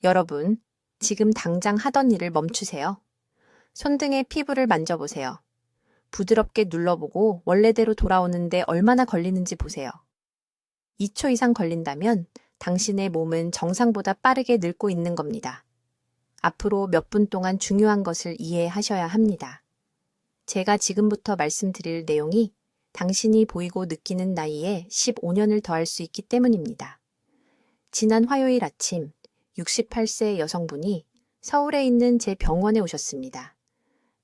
여러분, 지금 당장 하던 일을 멈추세요. 손등의 피부를 만져보세요. 부드럽게 눌러보고 원래대로 돌아오는데 얼마나 걸리는지 보세요. 2초 이상 걸린다면 당신의 몸은 정상보다 빠르게 늙고 있는 겁니다. 앞으로 몇 분 동안 중요한 것을 이해하셔야 합니다. 제가 지금부터 말씀드릴 내용이 당신이 보이고 느끼는 나이에 15년을 더할 수 있기 때문입니다. 지난 화요일 아침 68세 여성분이 서울에 있는 제 병원에 오셨습니다.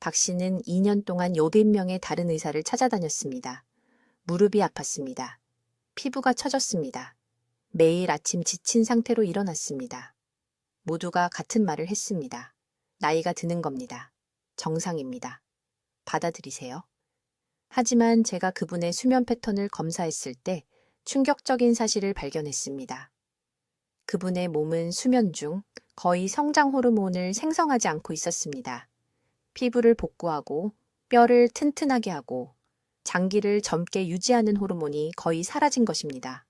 박 씨는 2년 동안 500명의 다른 의사를 찾아다녔습니다. 무릎이 아팠습니다. 피부가 처졌습니다. 매일 아침 지친 상태로 일어났습니다. 모두가 같은 말을 했습니다. 나이가 드는 겁니다. 정상입니다. 받아들이세요. 하지만 제가 그분의 수면 패턴을 검사했을 때 충격적인 사실을 발견했습니다. 그분의 몸은 수면 중 거의 성장 호르몬을 생성하지 않고 있었습니다. 피부를 복구하고 뼈를 튼튼하게 하고 장기를 젊게 유지하는 호르몬이 거의 사라진 것입니다.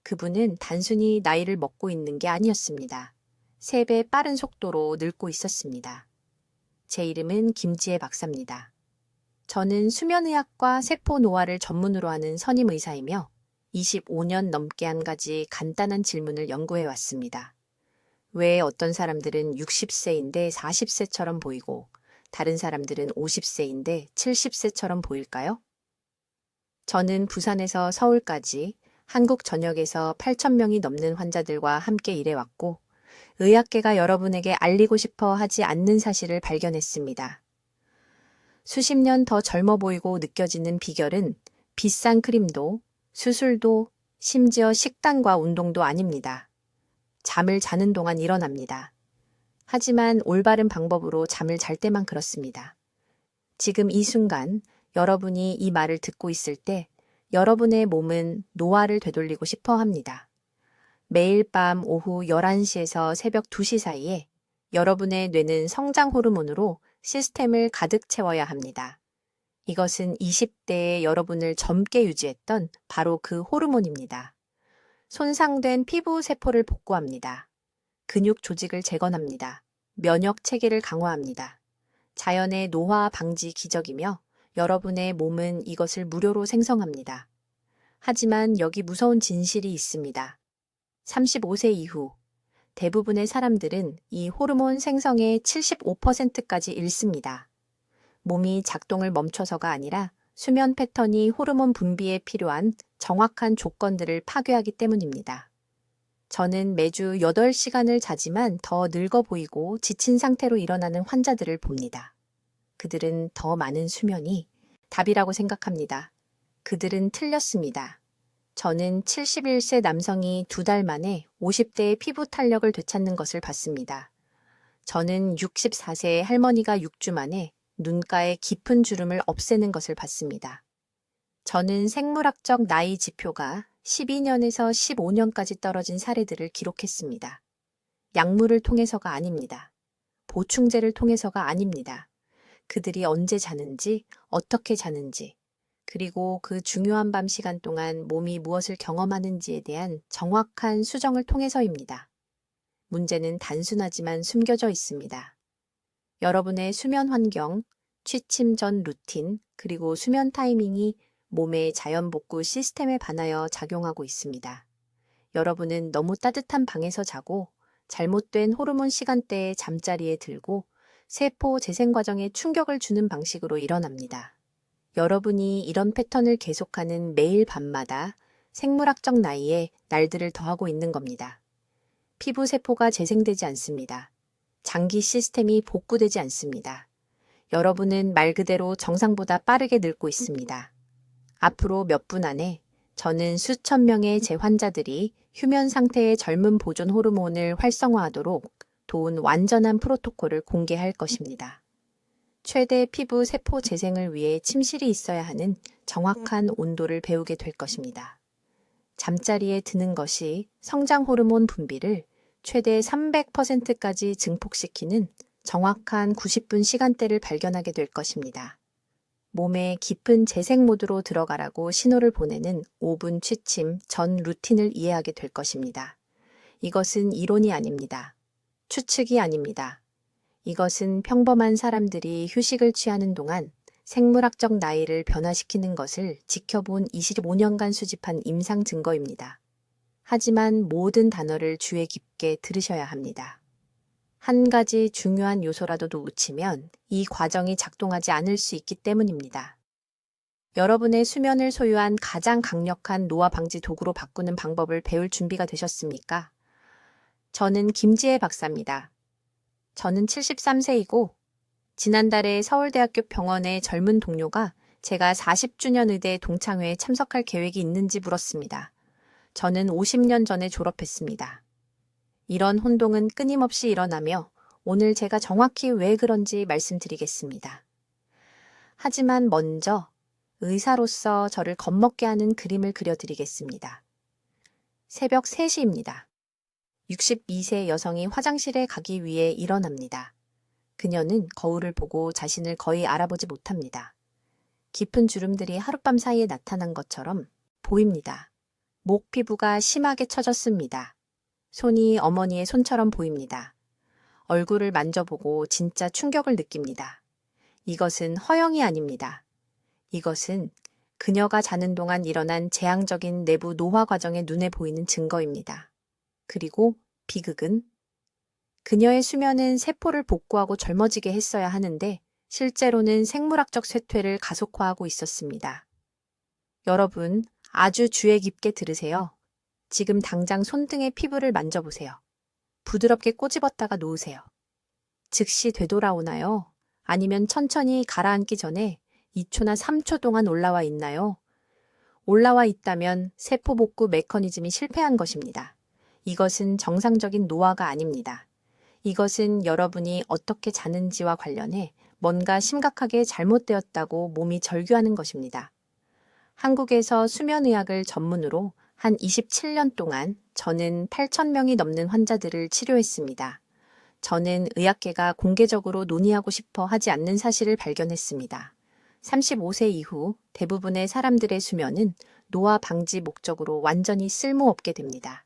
그분은 단순히 나이를 먹고 있는 게 아니었습니다. 3배 빠른 속도로 늙고 있었습니다. 제 이름은 김지혜 박사입니다. 저는 수면의학과 세포노화를 전문으로 하는 선임 의사이며 25년 넘게 한 가지 간단한 질문을 연구해 왔습니다. 왜 어떤 사람들은 60세인데 40세처럼 보이고 다른 사람들은 50세인데 70세처럼 보일까요? 저는 부산에서 서울까지 한국 전역에서 8,000명이 넘는 환자들과 함께 일해왔고 의학계가 여러분에게 알리고 싶어 하지 않는 사실을 발견했습니다. 수십 년 더 젊어 보이고 느껴지는 비결은 비싼 크림도, 수술도, 심지어 식단과 운동도 아닙니다. 잠을 자는 동안 일어납니다. 하지만 올바른 방법으로 잠을 잘 때만 그렇습니다. 지금 이 순간 여러분이 이 말을 듣고 있을 때 여러분의 몸은 노화를 되돌리고 싶어 합니다. 매일 밤 오후 11시에서 새벽 2시 사이에 여러분의 뇌는 성장 호르몬으로 시스템을 가득 채워야 합니다. 이것은 20대의 여러분을 젊게 유지했던 바로 그 호르몬입니다. 손상된 피부 세포를 복구합니다. 근육 조직을 재건합니다. 면역 체계를 강화합니다. 자연의 노화 방지 기적이며 여러분의 몸은 이것을 무료로 생성합니다. 하지만 여기 무서운 진실이 있습니다. 35세 이후 대부분의 사람들은 이 호르몬 생성의 75%까지 잃습니다. 몸이 작동을 멈춰서가 아니라 수면 패턴이 호르몬 분비에 필요한 정확한 조건들을 파괴하기 때문입니다. 저는 매주 8시간을 자지만 더 늙어 보이고 지친 상태로 일어나는 환자들을 봅니다. 그들은 더 많은 수면이 답이라고 생각합니다. 그들은 틀렸습니다. 저는 71세 남성이 2달 만에 50대의 피부 탄력을 되찾는 것을 봤습니다. 저는 64세의 할머니가 6주 만에 눈가의 깊은 주름을 없애는 것을 봤습니다. 저는 생물학적 나이 지표가 12년에서 15년까지 떨어진 사례들을 기록했습니다. 약물을 통해서가 아닙니다. 보충제를 통해서가 아닙니다. 그들이 언제 자는지, 어떻게 자는지, 그리고 그 중요한 밤 시간 동안 몸이 무엇을 경험하는지에 대한 정확한 수정을 통해서입니다. 문제는 단순하지만 숨겨져 있습니다. 여러분의 수면 환경, 취침 전 루틴, 그리고 수면 타이밍이 몸의 자연 복구 시스템에 반하여 작용하고 있습니다. 여러분은 너무 따뜻한 방에서 자고 잘못된 호르몬 시간대에 잠자리에 들고 세포 재생 과정에 충격을 주는 방식으로 일어납니다. 여러분이 이런 패턴을 계속하는 매일 밤마다 생물학적 나이에 날들을 더하고 있는 겁니다. 피부 세포가 재생되지 않습니다. 장기 시스템이 복구되지 않습니다. 여러분은 말 그대로 정상보다 빠르게 늙고 있습니다. 앞으로 몇 분 안에 저는 수천 명의 제 환자들이 휴면 상태의 젊은 보존 호르몬을 활성화하도록 도운 완전한 프로토콜을 공개할 것입니다. 최대 피부 세포 재생을 위해 침실이 있어야 하는 정확한 온도를 배우게 될 것입니다. 잠자리에 드는 것이 성장 호르몬 분비를 최대 300%까지 증폭시키는 정확한 90분 시간대를 발견하게 될 것입니다. 몸에 깊은 재생 모드로 들어가라고 신호를 보내는 5분 취침 전 루틴을 이해하게 될 것입니다. 이것은 이론이 아닙니다. 추측이 아닙니다. 이것은 평범한 사람들이 휴식을 취하는 동안 생물학적 나이를 변화시키는 것을 지켜본 25년간 수집한 임상 증거입니다. 하지만 모든 단어를 주의 깊게 들으셔야 합니다. 한 가지 중요한 요소라도 놓치면 이 과정이 작동하지 않을 수 있기 때문입니다. 여러분의 수면을 소유한 가장 강력한 노화 방지 도구로 바꾸는 방법을 배울 준비가 되셨습니까? 저는 김지혜 박사입니다. 저는 73세이고 지난달에 서울대학교 병원의 젊은 동료가 제가 40주년 의대 동창회에 참석할 계획이 있는지 물었습니다. 저는 50년 전에 졸업했습니다. 이런 혼동은 끊임없이 일어나며 오늘 제가 정확히 왜 그런지 말씀드리겠습니다. 하지만 먼저 의사로서 저를 겁먹게 하는 그림을 그려드리겠습니다. 새벽 3시입니다. 62세 여성이 화장실에 가기 위해 일어납니다. 그녀는 거울을 보고 자신을 거의 알아보지 못합니다. 깊은 주름들이 하룻밤 사이에 나타난 것처럼 보입니다. 목 피부가 심하게 처졌습니다. 손이 어머니의 손처럼 보입니다. 얼굴을 만져보고 진짜 충격을 느낍니다. 이것은 허영이 아닙니다. 이것은 그녀가 자는 동안 일어난 재앙적인 내부 노화 과정에 눈에 보이는 증거입니다. 그리고 비극은 그녀의 수면은 세포를 복구하고 젊어지게 했어야 하는데 실제로는 생물학적 쇠퇴를 가속화하고 있었습니다. 여러분, 아주 주의 깊게 들으세요. 지금 당장 손등의 피부를 만져보세요. 부드럽게 꼬집었다가 놓으세요. 즉시 되돌아오나요? 아니면 천천히 가라앉기 전에 2초나 3초 동안 올라와 있나요? 올라와 있다면 세포 복구 메커니즘이 실패한 것입니다. 이것은 정상적인 노화가 아닙니다. 이것은 여러분이 어떻게 자는지와 관련해 뭔가 심각하게 잘못되었다고 몸이 절규하는 것입니다. 한국에서 수면의학을 전문으로 한 27년 동안 저는 8,000명이 넘는 환자들을 치료했습니다. 저는 의학계가 공개적으로 논의하고 싶어 하지 않는 사실을 발견했습니다. 35세 이후 대부분의 사람들의 수면은 노화 방지 목적으로 완전히 쓸모없게 됩니다.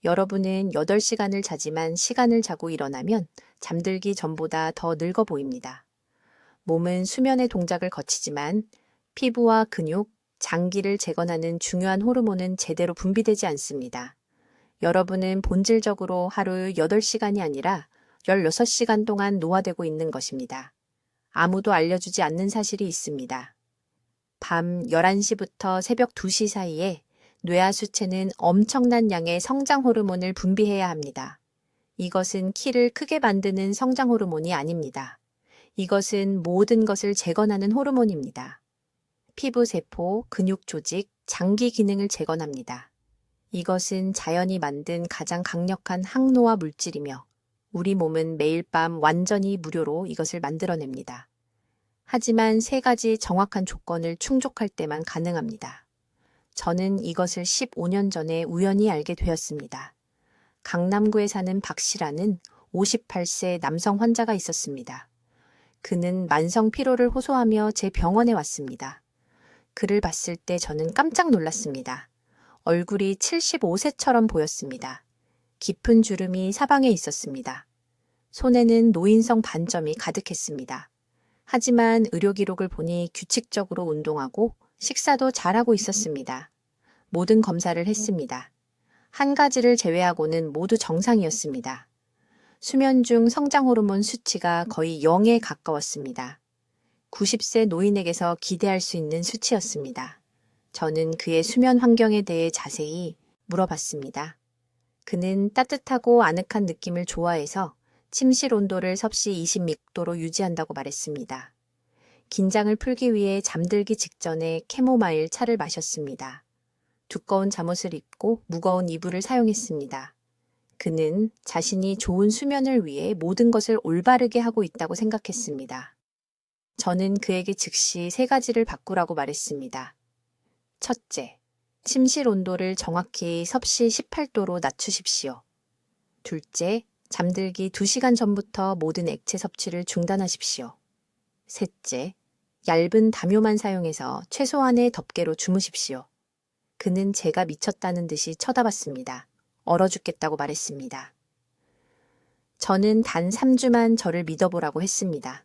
여러분은 8시간을 자지만 시간을 자고 일어나면 잠들기 전보다 더 늙어 보입니다. 몸은 수면의 동작을 거치지만 피부와 근육, 장기를 재건하는 중요한 호르몬은 제대로 분비되지 않습니다. 여러분은 본질적으로 하루 8시간이 아니라 16시간 동안 노화되고 있는 것입니다. 아무도 알려주지 않는 사실이 있습니다. 밤 11시부터 새벽 2시 사이에 뇌하수체는 엄청난 양의 성장 호르몬을 분비해야 합니다. 이것은 키를 크게 만드는 성장 호르몬이 아닙니다. 이것은 모든 것을 재건하는 호르몬입니다. 피부 세포, 근육 조직, 장기 기능을 재건합니다. 이것은 자연이 만든 가장 강력한 항노화 물질이며 우리 몸은 매일 밤 완전히 무료로 이것을 만들어냅니다. 하지만 3가지 정확한 조건을 충족할 때만 가능합니다. 저는 이것을 15년 전에 우연히 알게 되었습니다. 강남구에 사는 박 씨라는 58세 남성 환자가 있었습니다. 그는 만성 피로를 호소하며 제 병원에 왔습니다. 그를 봤을 때 저는 깜짝 놀랐습니다. 얼굴이 75세처럼 보였습니다. 깊은 주름이 사방에 있었습니다. 손에는 노인성 반점이 가득했습니다. 하지만 의료 기록을 보니 규칙적으로 운동하고 식사도 잘하고 있었습니다. 모든 검사를 했습니다. 한 가지를 제외하고는 모두 정상이었습니다. 수면 중 성장 호르몬 수치가 거의 0에 가까웠습니다. 90세 노인에게서 기대할 수 있는 수치였습니다. 저는 그의 수면 환경에 대해 자세히 물어봤습니다. 그는 따뜻하고 아늑한 느낌을 좋아해서 침실 온도를 섭씨 26도로 유지한다고 말했습니다. 긴장을 풀기 위해 잠들기 직전에 캐모마일 차를 마셨습니다. 두꺼운 잠옷을 입고 무거운 이불을 사용했습니다. 그는 자신이 좋은 수면을 위해 모든 것을 올바르게 하고 있다고 생각했습니다. 저는 그에게 즉시 3가지를 바꾸라고 말했습니다. 첫째, 침실 온도를 정확히 섭씨 18도로 낮추십시오. 둘째, 잠들기 2시간 전부터 모든 액체 섭취를 중단하십시오. 셋째, 얇은 담요만 사용해서 최소한의 덮개로 주무십시오. 그는 제가 미쳤다는 듯이 쳐다봤습니다. 얼어 죽겠다고 말했습니다. 저는 단 3주만 저를 믿어보라고 했습니다.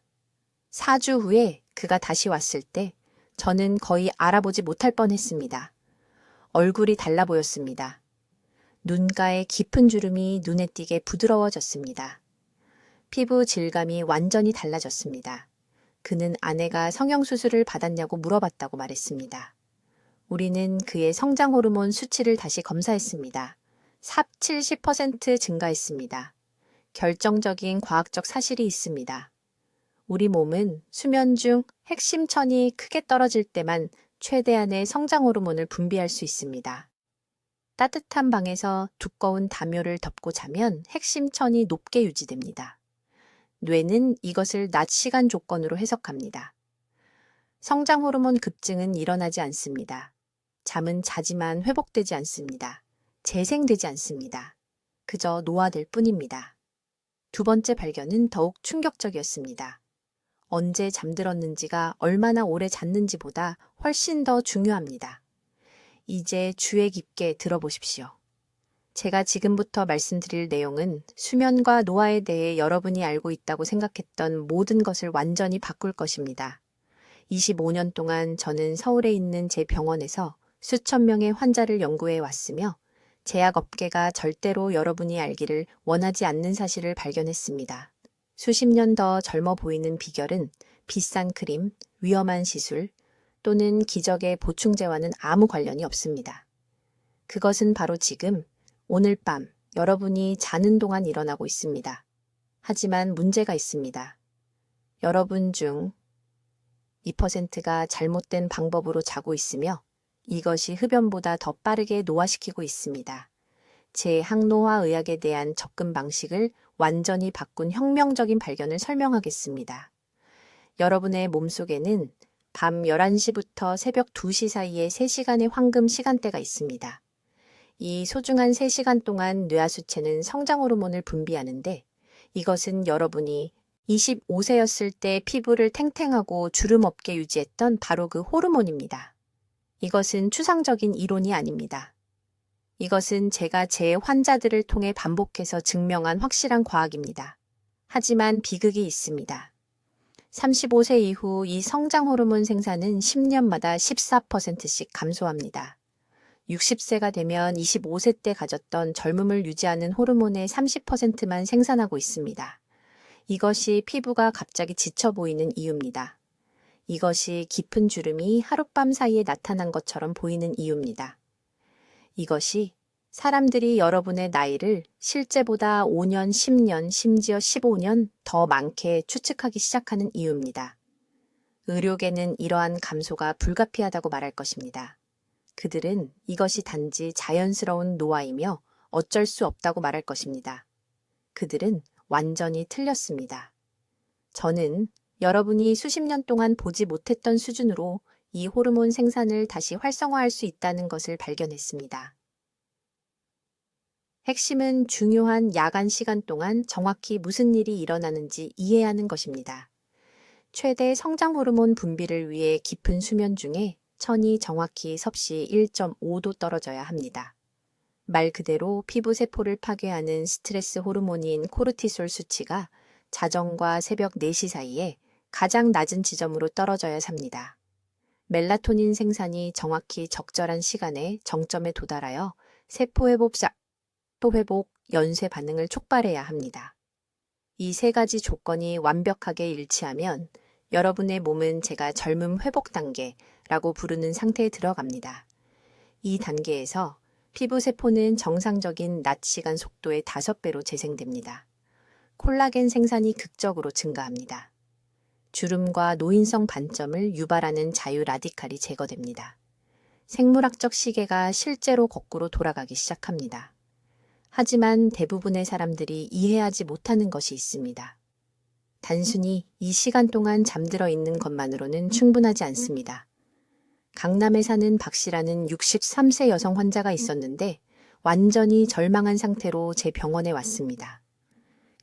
4주 후에 그가 다시 왔을 때 저는 거의 알아보지 못할 뻔했습니다. 얼굴이 달라 보였습니다. 눈가에 깊은 주름이 눈에 띄게 부드러워졌습니다. 피부 질감이 완전히 달라졌습니다. 그는 아내가 성형수술을 받았냐고 물어봤다고 말했습니다. 우리는 그의 성장 호르몬 수치를 다시 검사했습니다. 삽 70% 증가했습니다. 결정적인 과학적 사실이 있습니다. 우리 몸은 수면 중 핵심 천이 크게 떨어질 때만 최대한의 성장 호르몬을 분비할 수 있습니다. 따뜻한 방에서 두꺼운 담요를 덮고 자면 핵심 천이 높게 유지됩니다. 뇌는 이것을 낮 시간 조건으로 해석합니다. 성장 호르몬 급증은 일어나지 않습니다. 잠은 자지만 회복되지 않습니다. 재생되지 않습니다. 그저 노화될 뿐입니다. 두 번째 발견은 더욱 충격적이었습니다. 언제 잠들었는지가 얼마나 오래 잤는지보다 훨씬 더 중요합니다. 이제 주의 깊게 들어보십시오. 제가 지금부터 말씀드릴 내용은 수면과 노화에 대해 여러분이 알고 있다고 생각했던 모든 것을 완전히 바꿀 것입니다. 25년 동안 저는 서울에 있는 제 병원에서 수천 명의 환자를 연구해 왔으며 제약업계가 절대로 여러분이 알기를 원하지 않는 사실을 발견했습니다. 수십 년 더 젊어 보이는 비결은 비싼 크림, 위험한 시술 또는 기적의 보충제와는 아무 관련이 없습니다. 그것은 바로 지금, 오늘 밤 여러분이 자는 동안 일어나고 있습니다. 하지만 문제가 있습니다. 여러분 중 2%가 잘못된 방법으로 자고 있으며 이것이 흡연보다 더 빠르게 노화시키고 있습니다. 제 항노화 의학에 대한 접근 방식을 완전히 바꾼 혁명적인 발견을 설명하겠습니다. 여러분의 몸속에는 밤 11시부터 새벽 2시 사이에 3시간의 황금 시간대가 있습니다. 이 소중한 3시간 동안 뇌하수체는 성장 호르몬을 분비하는데 이것은 여러분이 25세였을 때 피부를 탱탱하고 주름 없게 유지했던 바로 그 호르몬입니다. 이것은 추상적인 이론이 아닙니다. 이것은 제가 제 환자들을 통해 반복해서 증명한 확실한 과학입니다. 하지만 비극이 있습니다. 35세 이후 이 성장 호르몬 생산은 10년마다 14%씩 감소합니다. 60세가 되면 25세 때 가졌던 젊음을 유지하는 호르몬의 30%만 생산하고 있습니다. 이것이 피부가 갑자기 지쳐 보이는 이유입니다. 이것이 깊은 주름이 하룻밤 사이에 나타난 것처럼 보이는 이유입니다. 이것이 사람들이 여러분의 나이를 실제보다 5년, 10년, 심지어 15년 더 많게 추측하기 시작하는 이유입니다. 의료계는 이러한 감소가 불가피하다고 말할 것입니다. 그들은 이것이 단지 자연스러운 노화이며 어쩔 수 없다고 말할 것입니다. 그들은 완전히 틀렸습니다. 저는 여러분이 수십 년 동안 보지 못했던 수준으로 이 호르몬 생산을 다시 활성화할 수 있다는 것을 발견했습니다. 핵심은 중요한 야간 시간 동안 정확히 무슨 일이 일어나는지 이해하는 것입니다. 최대 성장 호르몬 분비를 위해 깊은 수면 중에 천이 정확히 섭씨 1.5도 떨어져야 합니다. 말 그대로 피부 세포를 파괴하는 스트레스 호르몬인 코르티솔 수치가 자정과 새벽 4시 사이에 가장 낮은 지점으로 떨어져야 삽니다. 멜라토닌 생산이 정확히 적절한 시간에 정점에 도달하여 세포 회복, 연쇄 반응을 촉발해야 합니다. 이 세 가지 조건이 완벽하게 일치하면 여러분의 몸은 제가 젊음 회복 단계라고 부르는 상태에 들어갑니다. 이 단계에서 피부 세포는 정상적인 낮 시간 속도의 5배로 재생됩니다. 콜라겐 생산이 극적으로 증가합니다. 주름과 노인성 반점을 유발하는 자유 라디칼이 제거됩니다. 생물학적 시계가 실제로 거꾸로 돌아가기 시작합니다. 하지만 대부분의 사람들이 이해하지 못하는 것이 있습니다. 단순히 이 시간 동안 잠들어 있는 것만으로는 충분하지 않습니다. 강남에 사는 박 씨라는 63세 여성 환자가 있었는데 완전히 절망한 상태로 제 병원에 왔습니다.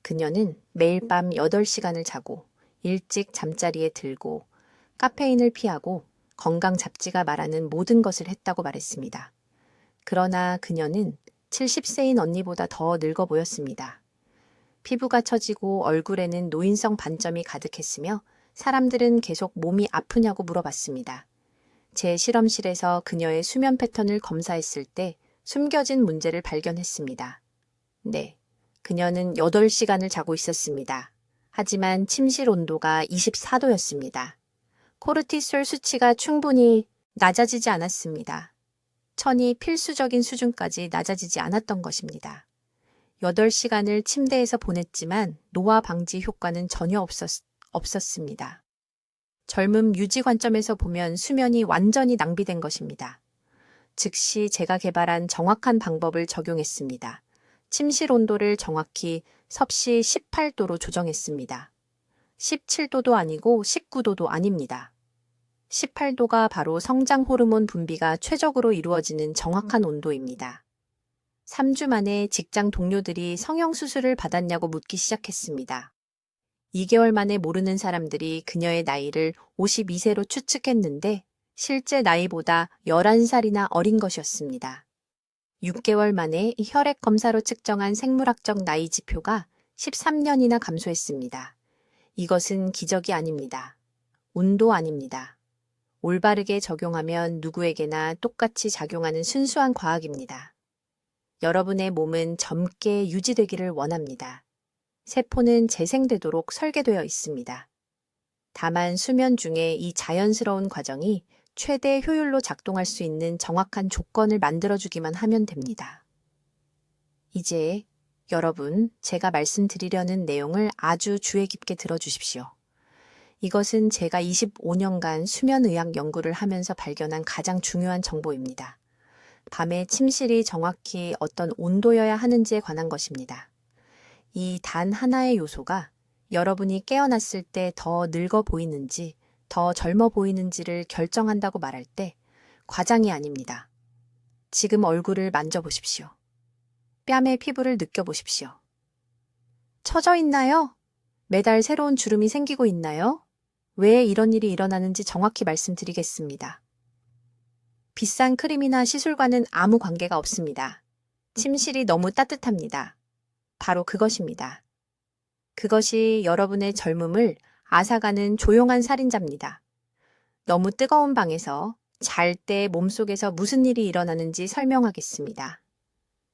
그녀는 매일 밤 8시간을 자고 일찍 잠자리에 들고 카페인을 피하고 건강 잡지가 말하는 모든 것을 했다고 말했습니다. 그러나 그녀는 70세인 언니보다 더 늙어 보였습니다. 피부가 처지고 얼굴에는 노인성 반점이 가득했으며 사람들은 계속 몸이 아프냐고 물어봤습니다. 제 실험실에서 그녀의 수면 패턴을 검사했을 때 숨겨진 문제를 발견했습니다. 네, 그녀는 8시간을 자고 있었습니다. 하지만 침실 온도가 24도였습니다. 코르티솔 수치가 충분히 낮아지지 않았습니다. 천이 필수적인 수준까지 낮아지지 않았던 것입니다. 8시간을 침대에서 보냈지만 노화 방지 효과는 전혀 없었습니다. 젊음 유지 관점에서 보면 수면이 완전히 낭비된 것입니다. 즉시 제가 개발한 정확한 방법을 적용했습니다. 침실 온도를 정확히 섭씨 18도로 조정했습니다. 17도도 아니고 19도도 아닙니다. 18도가 바로 성장 호르몬 분비가 최적으로 이루어지는 정확한 온도입니다. 3주 만에 직장 동료들이 성형수술을 받았냐고 묻기 시작했습니다. 2개월 만에 모르는 사람들이 그녀의 나이를 52세로 추측했는데 실제 나이보다 11살이나 어린 것이었습니다. 6개월 만에 혈액 검사로 측정한 생물학적 나이 지표가 13년이나 감소했습니다. 이것은 기적이 아닙니다. 운도 아닙니다. 올바르게 적용하면 누구에게나 똑같이 작용하는 순수한 과학입니다. 여러분의 몸은 젊게 유지되기를 원합니다. 세포는 재생되도록 설계되어 있습니다. 다만 수면 중에 이 자연스러운 과정이 최대 효율로 작동할 수 있는 정확한 조건을 만들어주기만 하면 됩니다. 이제 여러분, 제가 말씀드리려는 내용을 아주 주의 깊게 들어주십시오. 이것은 제가 25년간 수면의학 연구를 하면서 발견한 가장 중요한 정보입니다. 밤에 침실이 정확히 어떤 온도여야 하는지에 관한 것입니다. 이 단 하나의 요소가 여러분이 깨어났을 때 더 늙어 보이는지, 더 젊어 보이는지를 결정한다고 말할 때 과장이 아닙니다. 지금 얼굴을 만져보십시오. 뺨의 피부를 느껴보십시오. 처져 있나요? 매달 새로운 주름이 생기고 있나요? 왜 이런 일이 일어나는지 정확히 말씀드리겠습니다. 비싼 크림이나 시술과는 아무 관계가 없습니다. 침실이 너무 따뜻합니다. 바로 그것입니다. 그것이 여러분의 젊음을 앗아가는 조용한 살인자입니다. 너무 뜨거운 방에서 잘 때 몸속에서 무슨 일이 일어나는지 설명하겠습니다.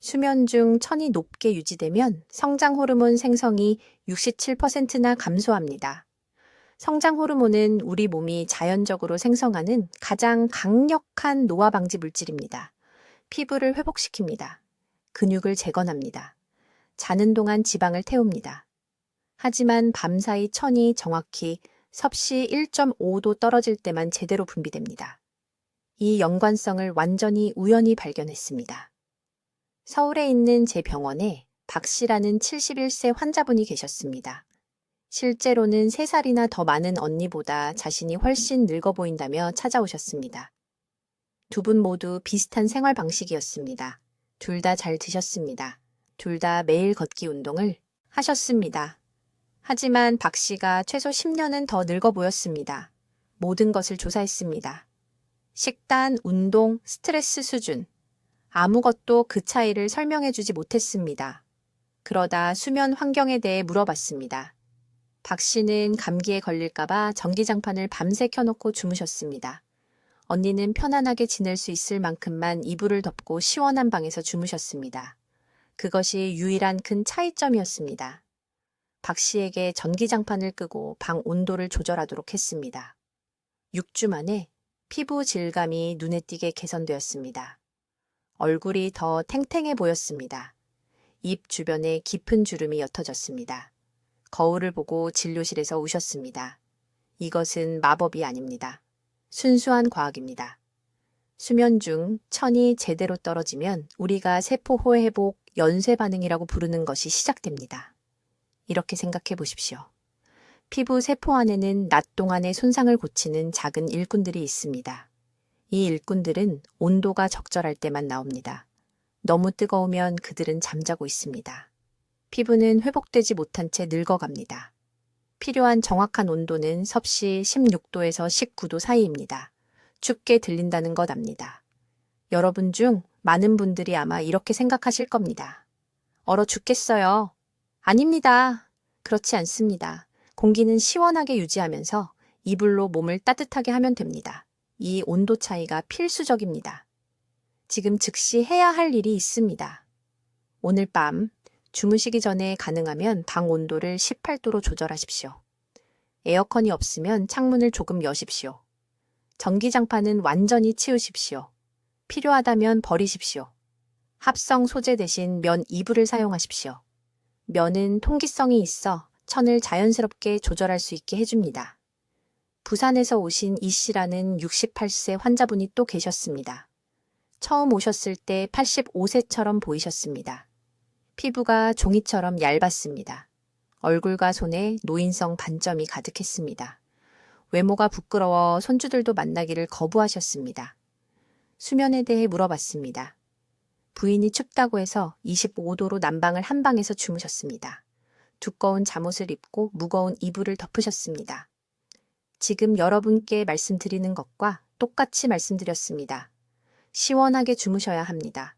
수면 중 천이 높게 유지되면 성장 호르몬 생성이 67%나 감소합니다. 성장 호르몬은 우리 몸이 자연적으로 생성하는 가장 강력한 노화 방지 물질입니다. 피부를 회복시킵니다. 근육을 재건합니다. 자는 동안 지방을 태웁니다. 하지만 밤사이 천이 정확히 섭씨 1.5도 떨어질 때만 제대로 분비됩니다. 이 연관성을 완전히 우연히 발견했습니다. 서울에 있는 제 병원에 박 씨라는 71세 환자분이 계셨습니다. 실제로는 3살이나 더 많은 언니보다 자신이 훨씬 늙어 보인다며 찾아오셨습니다. 두 분 모두 비슷한 생활 방식이었습니다. 둘 다 잘 드셨습니다. 둘 다 매일 걷기 운동을 하셨습니다. 하지만 박 씨가 최소 10년은 더 늙어 보였습니다. 모든 것을 조사했습니다. 식단, 운동, 스트레스 수준. 아무것도 그 차이를 설명해주지 못했습니다. 그러다 수면 환경에 대해 물어봤습니다. 박 씨는 감기에 걸릴까봐 전기장판을 밤새 켜놓고 주무셨습니다. 언니는 편안하게 지낼 수 있을 만큼만 이불을 덮고 시원한 방에서 주무셨습니다. 그것이 유일한 큰 차이점이었습니다. 박 씨에게 전기장판을 끄고 방 온도를 조절하도록 했습니다. 6주 만에 피부 질감이 눈에 띄게 개선되었습니다. 얼굴이 더 탱탱해 보였습니다. 입 주변에 깊은 주름이 옅어졌습니다. 거울을 보고 진료실에서 우셨습니다. 이것은 마법이 아닙니다. 순수한 과학입니다. 수면 중 천이 제대로 떨어지면 우리가 세포 회복, 연쇄 반응이라고 부르는 것이 시작됩니다. 이렇게 생각해 보십시오. 피부 세포 안에는 낮 동안의 손상을 고치는 작은 일꾼들이 있습니다. 이 일꾼들은 온도가 적절할 때만 나옵니다. 너무 뜨거우면 그들은 잠자고 있습니다. 피부는 회복되지 못한 채 늙어갑니다. 필요한 정확한 온도는 섭씨 16도에서 19도 사이입니다. 춥게 들린다는 것 압니다. 여러분 중 많은 분들이 아마 이렇게 생각하실 겁니다. 얼어 죽겠어요. 아닙니다. 그렇지 않습니다. 공기는 시원하게 유지하면서 이불로 몸을 따뜻하게 하면 됩니다. 이 온도 차이가 필수적입니다. 지금 즉시 해야 할 일이 있습니다. 오늘 밤 주무시기 전에 가능하면 방 온도를 18도로 조절하십시오. 에어컨이 없으면 창문을 조금 여십시오. 전기장판은 완전히 치우십시오. 필요하다면 버리십시오. 합성 소재 대신 면 이불을 사용하십시오. 면은 통기성이 있어 천을 자연스럽게 조절할 수 있게 해줍니다. 부산에서 오신 이 씨라는 68세 환자분이 또 계셨습니다. 처음 오셨을 때 85세처럼 보이셨습니다. 피부가 종이처럼 얇았습니다. 얼굴과 손에 노인성 반점이 가득했습니다. 외모가 부끄러워 손주들도 만나기를 거부하셨습니다. 수면에 대해 물어봤습니다. 부인이 춥다고 해서 25도로 난방을 한 방에서 주무셨습니다. 두꺼운 잠옷을 입고 무거운 이불을 덮으셨습니다. 지금 여러분께 말씀드리는 것과 똑같이 말씀드렸습니다. 시원하게 주무셔야 합니다.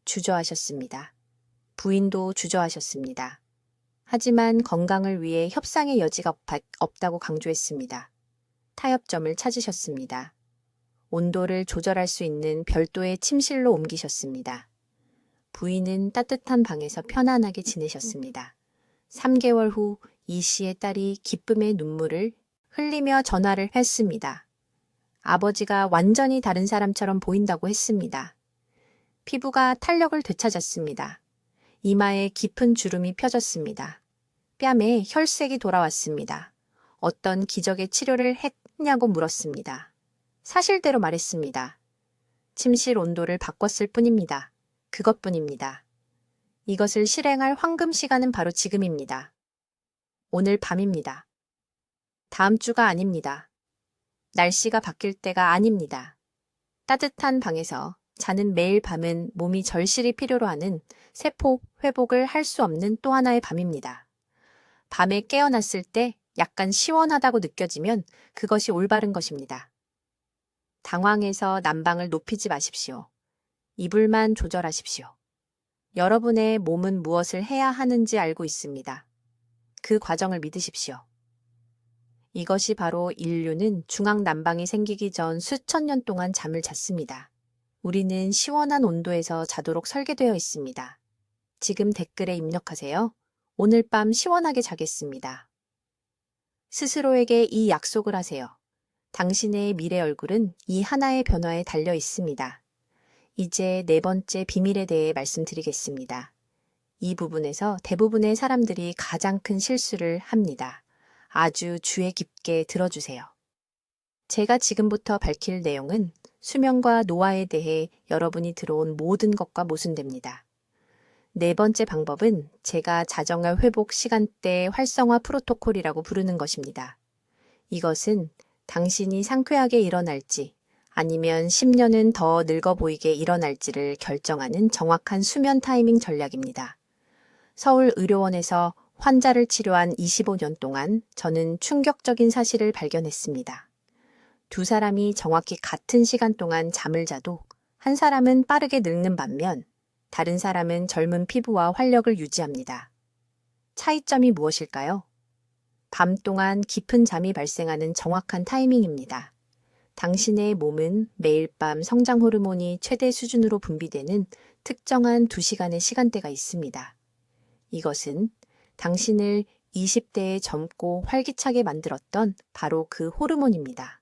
주저하셨습니다. 부인도 주저하셨습니다. 하지만 건강을 위해 협상의 여지가 없다고 강조했습니다. 타협점을 찾으셨습니다. 온도를 조절할 수 있는 별도의 침실로 옮기셨습니다. 부인은 따뜻한 방에서 편안하게 지내셨습니다. 3개월 후 이 씨의 딸이 기쁨의 눈물을 흘리며 전화를 했습니다. 아버지가 완전히 다른 사람처럼 보인다고 했습니다. 피부가 탄력을 되찾았습니다. 이마에 깊은 주름이 펴졌습니다. 뺨에 혈색이 돌아왔습니다. 어떤 기적의 치료를 했냐고 물었습니다. 사실대로 말했습니다. 침실 온도를 바꿨을 뿐입니다. 그것뿐입니다. 이것을 실행할 황금 시간은 바로 지금입니다. 오늘 밤입니다. 다음 주가 아닙니다. 날씨가 바뀔 때가 아닙니다. 따뜻한 방에서 자는 매일 밤은 몸이 절실히 필요로 하는 세포 회복을 할 수 없는 또 하나의 밤입니다. 밤에 깨어났을 때 약간 시원하다고 느껴지면 그것이 올바른 것입니다. 당황해서 난방을 높이지 마십시오. 이불만 조절하십시오. 여러분의 몸은 무엇을 해야 하는지 알고 있습니다. 그 과정을 믿으십시오. 이것이 바로 인류는 중앙 난방이 생기기 전 수천 년 동안 잠을 잤습니다. 우리는 시원한 온도에서 자도록 설계되어 있습니다. 지금 댓글에 입력하세요. 오늘 밤 시원하게 자겠습니다. 스스로에게 이 약속을 하세요. 당신의 미래 얼굴은 이 하나의 변화에 달려 있습니다. 이제 네 번째 비밀에 대해 말씀드리겠습니다. 이 부분에서 대부분의 사람들이 가장 큰 실수를 합니다. 아주 주의 깊게 들어주세요. 제가 지금부터 밝힐 내용은 수면과 노화에 대해 여러분이 들어온 모든 것과 모순됩니다. 네 번째 방법은 제가 자정의 회복 시간대 활성화 프로토콜이라고 부르는 것입니다. 이것은 당신이 상쾌하게 일어날지 아니면 10년은 더 늙어 보이게 일어날지를 결정하는 정확한 수면 타이밍 전략입니다. 서울의료원에서 환자를 치료한 25년 동안 저는 충격적인 사실을 발견했습니다. 두 사람이 정확히 같은 시간 동안 잠을 자도 한 사람은 빠르게 늙는 반면 다른 사람은 젊은 피부와 활력을 유지합니다. 차이점이 무엇일까요? 밤 동안 깊은 잠이 발생하는 정확한 타이밍입니다. 당신의 몸은 매일 밤 성장 호르몬이 최대 수준으로 분비되는 특정한 2시간의 시간대가 있습니다. 이것은 당신을 20대에 젊고 활기차게 만들었던 바로 그 호르몬입니다.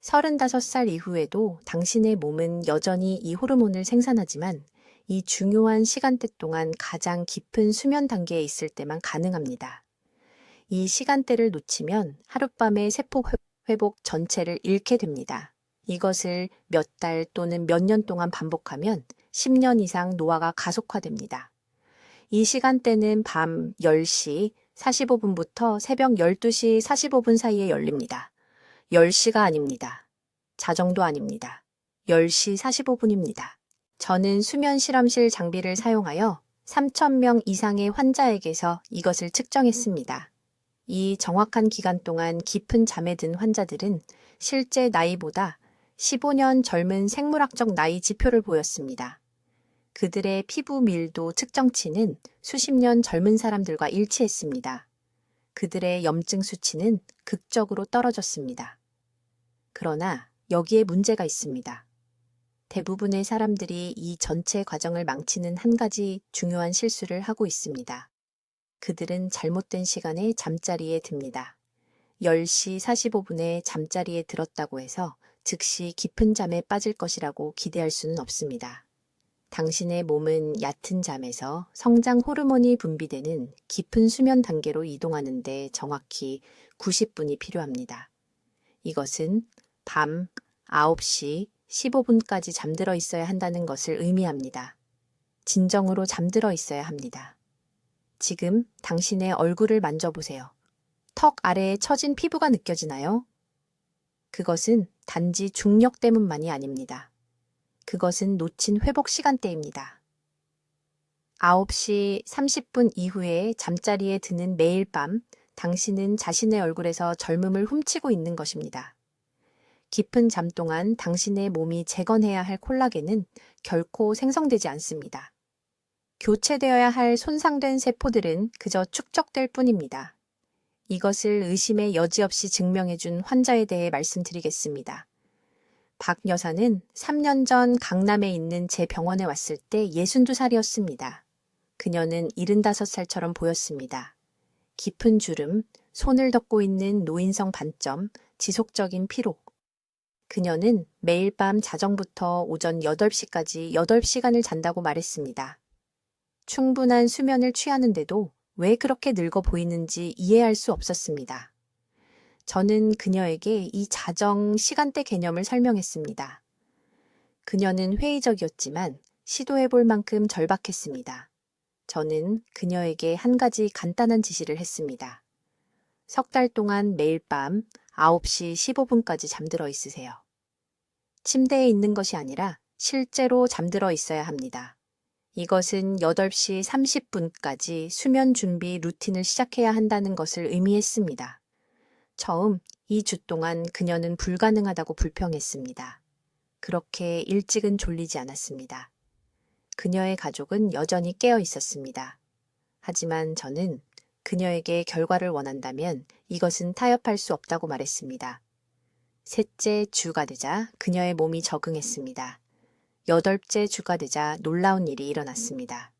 35살 이후에도 당신의 몸은 여전히 이 호르몬을 생산하지만 이 중요한 시간대 동안 가장 깊은 수면 단계에 있을 때만 가능합니다. 이 시간대를 놓치면 하룻밤의 세포 회복 전체를 잃게 됩니다. 이것을 몇 달 또는 몇 년 동안 반복하면 10년 이상 노화가 가속화됩니다. 이 시간대는 밤 10시 45분부터 새벽 12시 45분 사이에 열립니다. 10시가 아닙니다. 자정도 아닙니다. 10시 45분입니다. 저는 수면 실험실 장비를 사용하여 3,000명 이상의 환자에게서 이것을 측정했습니다. 이 정확한 기간 동안 깊은 잠에 든 환자들은 실제 나이보다 15년 젊은 생물학적 나이 지표를 보였습니다. 그들의 피부 밀도 측정치는 수십 년 젊은 사람들과 일치했습니다. 그들의 염증 수치는 극적으로 떨어졌습니다. 그러나 여기에 문제가 있습니다. 대부분의 사람들이 이 전체 과정을 망치는 한 가지 중요한 실수를 하고 있습니다. 그들은 잘못된 시간에 잠자리에 듭니다. 10시 45분에 잠자리에 들었다고 해서 즉시 깊은 잠에 빠질 것이라고 기대할 수는 없습니다. 당신의 몸은 얕은 잠에서 성장 호르몬이 분비되는 깊은 수면 단계로 이동하는데 정확히 90분이 필요합니다. 이것은 밤 9시 15분까지 잠들어 있어야 한다는 것을 의미합니다. 진정으로 잠들어 있어야 합니다. 지금 당신의 얼굴을 만져보세요. 턱 아래에 처진 피부가 느껴지나요? 그것은 단지 중력 때문만이 아닙니다. 그것은 놓친 회복 시간대입니다. 9시 30분 이후에 잠자리에 드는 매일 밤, 당신은 자신의 얼굴에서 젊음을 훔치고 있는 것입니다. 깊은 잠 동안 당신의 몸이 재건해야 할 콜라겐은 결코 생성되지 않습니다. 교체되어야 할 손상된 세포들은 그저 축적될 뿐입니다. 이것을 의심의 여지 없이 증명해준 환자에 대해 말씀드리겠습니다. 박 여사는 3년 전 강남에 있는 제 병원에 왔을 때 62살이었습니다. 그녀는 75살처럼 보였습니다. 깊은 주름, 손을 덮고 있는 노인성 반점, 지속적인 피로. 그녀는 매일 밤 자정부터 오전 8시까지 8시간을 잔다고 말했습니다. 충분한 수면을 취하는데도 왜 그렇게 늙어 보이는지 이해할 수 없었습니다. 저는 그녀에게 이 자정 시간대 개념을 설명했습니다. 그녀는 회의적이었지만 시도해 볼 만큼 절박했습니다. 저는 그녀에게 한 가지 간단한 지시를 했습니다. 석 달 동안 매일 밤 9시 15분까지 잠들어 있으세요. 침대에 있는 것이 아니라 실제로 잠들어 있어야 합니다. 이것은 8시 30분까지 수면 준비 루틴을 시작해야 한다는 것을 의미했습니다. 처음 2주 동안 그녀는 불가능하다고 불평했습니다. 그렇게 일찍은 졸리지 않았습니다. 그녀의 가족은 여전히 깨어 있었습니다. 하지만 저는 그녀에게 결과를 원한다면 이것은 타협할 수 없다고 말했습니다. 셋째 주가 되자 그녀의 몸이 적응했습니다. 8째 주가 되자 놀라운 일이 일어났습니다.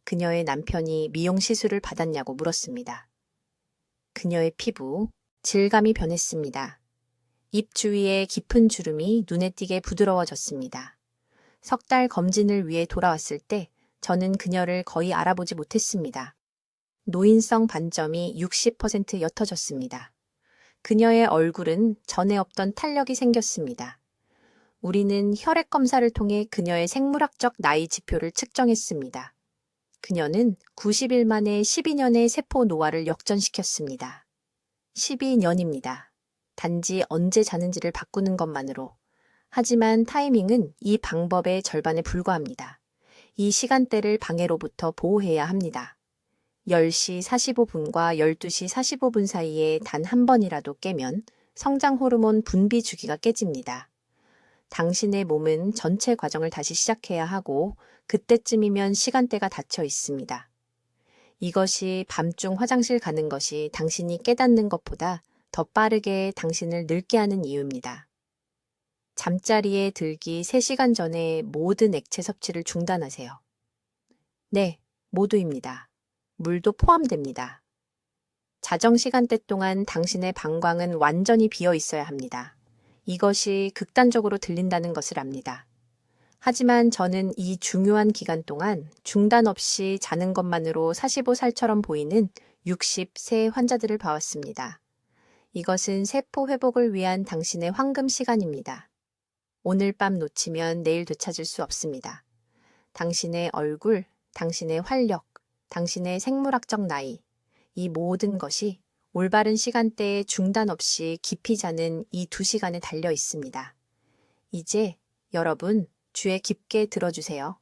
그녀의 남편이 미용 시술을 받았냐고 물었습니다. 그녀의 피부, 질감이 변했습니다. 입 주위의 깊은 주름이 눈에 띄게 부드러워졌습니다. 석 달 검진을 위해 돌아왔을 때 저는 그녀를 거의 알아보지 못했습니다. 노인성 반점이 60% 옅어졌습니다. 그녀의 얼굴은 전에 없던 탄력이 생겼습니다. 우리는 혈액 검사를 통해 그녀의 생물학적 나이 지표를 측정했습니다. 그녀는 90일 만에 12년의 세포 노화를 역전시켰습니다. 12년입니다. 단지 언제 자는지를 바꾸는 것만으로. 하지만 타이밍은 이 방법의 절반에 불과합니다. 이 시간대를 방해로부터 보호해야 합니다. 10시 45분과 12시 45분 사이에 단 한 번이라도 깨면 성장 호르몬 분비 주기가 깨집니다. 당신의 몸은 전체 과정을 다시 시작해야 하고 그때쯤이면 시간대가 닫혀 있습니다. 이것이 밤중 화장실 가는 것이 당신이 깨닫는 것보다 더 빠르게 당신을 늙게 하는 이유입니다. 잠자리에 들기 3시간 전에 모든 액체 섭취를 중단하세요. 네, 모두입니다. 물도 포함됩니다. 자정 시간대 동안 당신의 방광은 완전히 비어 있어야 합니다. 이것이 극단적으로 들린다는 것을 압니다. 하지만 저는 이 중요한 기간 동안 중단 없이 자는 것만으로 45살처럼 보이는 60세 환자들을 봐왔습니다. 이것은 세포 회복을 위한 당신의 황금 시간입니다. 오늘 밤 놓치면 내일 되찾을 수 없습니다. 당신의 얼굴, 당신의 활력, 당신의 생물학적 나이, 이 모든 것이 올바른 시간대에 중단 없이 깊이 자는 이 2시간에 달려 있습니다. 이제 여러분, 귀에 깊게 들어주세요.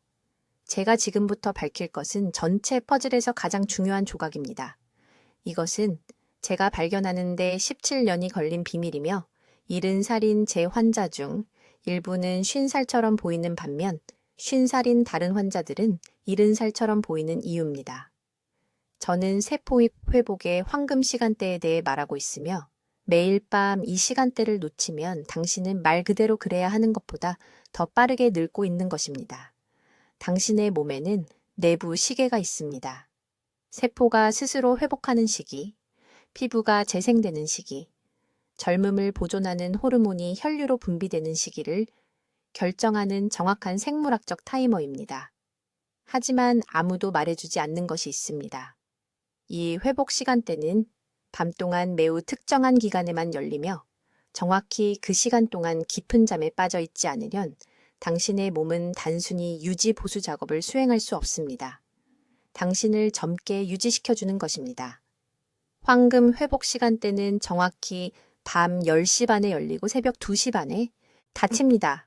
제가 지금부터 밝힐 것은 전체 퍼즐에서 가장 중요한 조각입니다. 이것은 제가 발견하는데 17년이 걸린 비밀이며 70살인 제 환자 중 일부는 50살처럼 보이는 반면 50살인 다른 환자들은 70살처럼 보이는 이유입니다. 저는 세포 회복의 황금 시간대에 대해 말하고 있으며 매일 밤 이 시간대를 놓치면 당신은 말 그대로 그래야 하는 것보다 더 빠르게 늙고 있는 것입니다. 당신의 몸에는 내부 시계가 있습니다. 세포가 스스로 회복하는 시기, 피부가 재생되는 시기, 젊음을 보존하는 호르몬이 혈류로 분비되는 시기를 결정하는 정확한 생물학적 타이머입니다. 하지만 아무도 말해주지 않는 것이 있습니다. 이 회복 시간대는 밤 동안 매우 특정한 기간에만 열리며 정확히 그 시간 동안 깊은 잠에 빠져 있지 않으면 당신의 몸은 단순히 유지 보수 작업을 수행할 수 없습니다. 당신을 젊게 유지시켜주는 것입니다. 황금 회복 시간대는 정확히 밤 10시 반에 열리고 새벽 2시 반에 닫힙니다.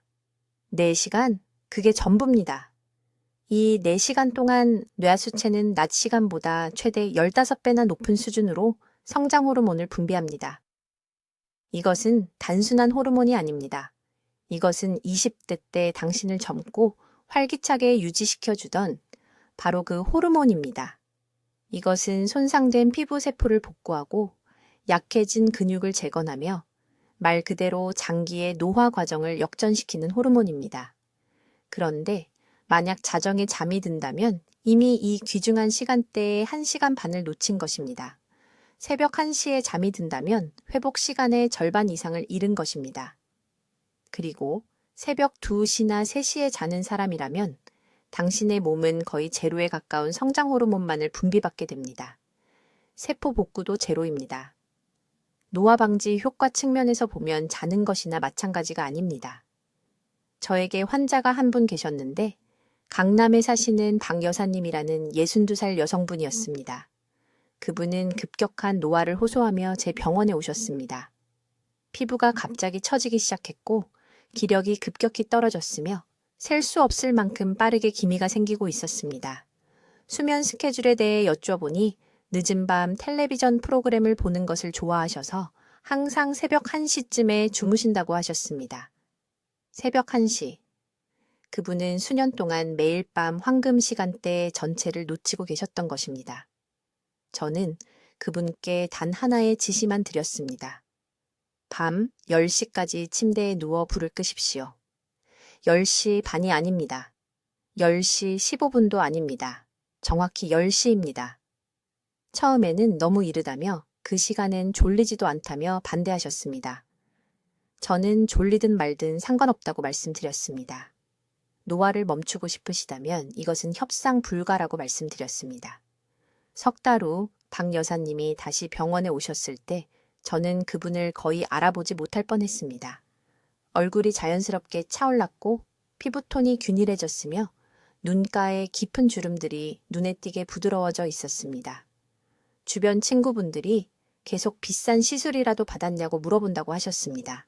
4시간, 그게 전부입니다. 이 4시간 동안 뇌하수체는 낮 시간보다 최대 15배나 높은 수준으로 성장 호르몬을 분비합니다. 이것은 단순한 호르몬이 아닙니다. 이것은 20대 때 당신을 젊고 활기차게 유지시켜주던 바로 그 호르몬입니다. 이것은 손상된 피부 세포를 복구하고 약해진 근육을 재건하며 말 그대로 장기의 노화 과정을 역전시키는 호르몬입니다. 그런데 만약 자정에 잠이 든다면 이미 이 귀중한 시간대에 1시간 반을 놓친 것입니다. 새벽 1시에 잠이 든다면 회복 시간의 절반 이상을 잃은 것입니다. 그리고 새벽 2시나 3시에 자는 사람이라면 당신의 몸은 거의 제로에 가까운 성장 호르몬만을 분비받게 됩니다. 세포 복구도 제로입니다. 노화 방지 효과 측면에서 보면 자는 것이나 마찬가지가 아닙니다. 저에게 환자가 한 분 계셨는데 강남에 사시는 박 여사님이라는 62살 여성분이었습니다. 그분은 급격한 노화를 호소하며 제 병원에 오셨습니다. 피부가 갑자기 처지기 시작했고 기력이 급격히 떨어졌으며 셀 수 없을 만큼 빠르게 기미가 생기고 있었습니다. 수면 스케줄에 대해 여쭤보니 늦은 밤 텔레비전 프로그램을 보는 것을 좋아하셔서 항상 새벽 1시쯤에 주무신다고 하셨습니다. 새벽 1시. 그분은 수년 동안 매일 밤 황금 시간대 전체를 놓치고 계셨던 것입니다. 저는 그분께 단 하나의 지시만 드렸습니다. 밤 10시까지 침대에 누워 불을 끄십시오. 10시 반이 아닙니다. 10시 15분도 아닙니다. 정확히 10시입니다. 처음에는 너무 이르다며 그 시간엔 졸리지도 않다며 반대하셨습니다. 저는 졸리든 말든 상관없다고 말씀드렸습니다. 노화를 멈추고 싶으시다면 이것은 협상 불가라고 말씀드렸습니다. 석 달 후 박 여사님이 다시 병원에 오셨을 때 저는 그분을 거의 알아보지 못할 뻔했습니다. 얼굴이 자연스럽게 차올랐고 피부톤이 균일해졌으며 눈가에 깊은 주름들이 눈에 띄게 부드러워져 있었습니다. 주변 친구분들이 계속 비싼 시술이라도 받았냐고 물어본다고 하셨습니다.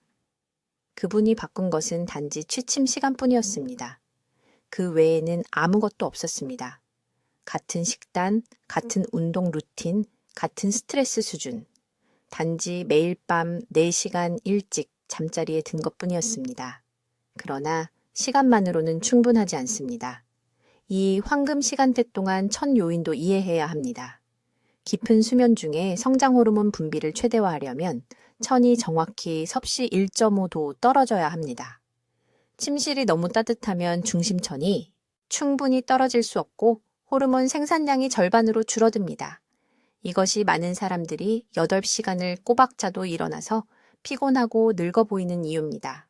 그분이 바꾼 것은 단지 취침 시간뿐이었습니다. 그 외에는 아무것도 없었습니다. 같은 식단, 같은 운동 루틴, 같은 스트레스 수준. 단지 매일 밤 4시간 일찍 잠자리에 든 것뿐이었습니다. 그러나 시간만으로는 충분하지 않습니다. 이 황금 시간대 동안 첫 요인도 이해해야 합니다. 깊은 수면 중에 성장 호르몬 분비를 최대화하려면 천이 정확히 섭씨 1.5도 떨어져야 합니다. 침실이 너무 따뜻하면 중심천이 충분히 떨어질 수 없고 호르몬 생산량이 절반으로 줄어듭니다. 이것이 많은 사람들이 8시간을 꼬박 자도 일어나서 피곤하고 늙어 보이는 이유입니다.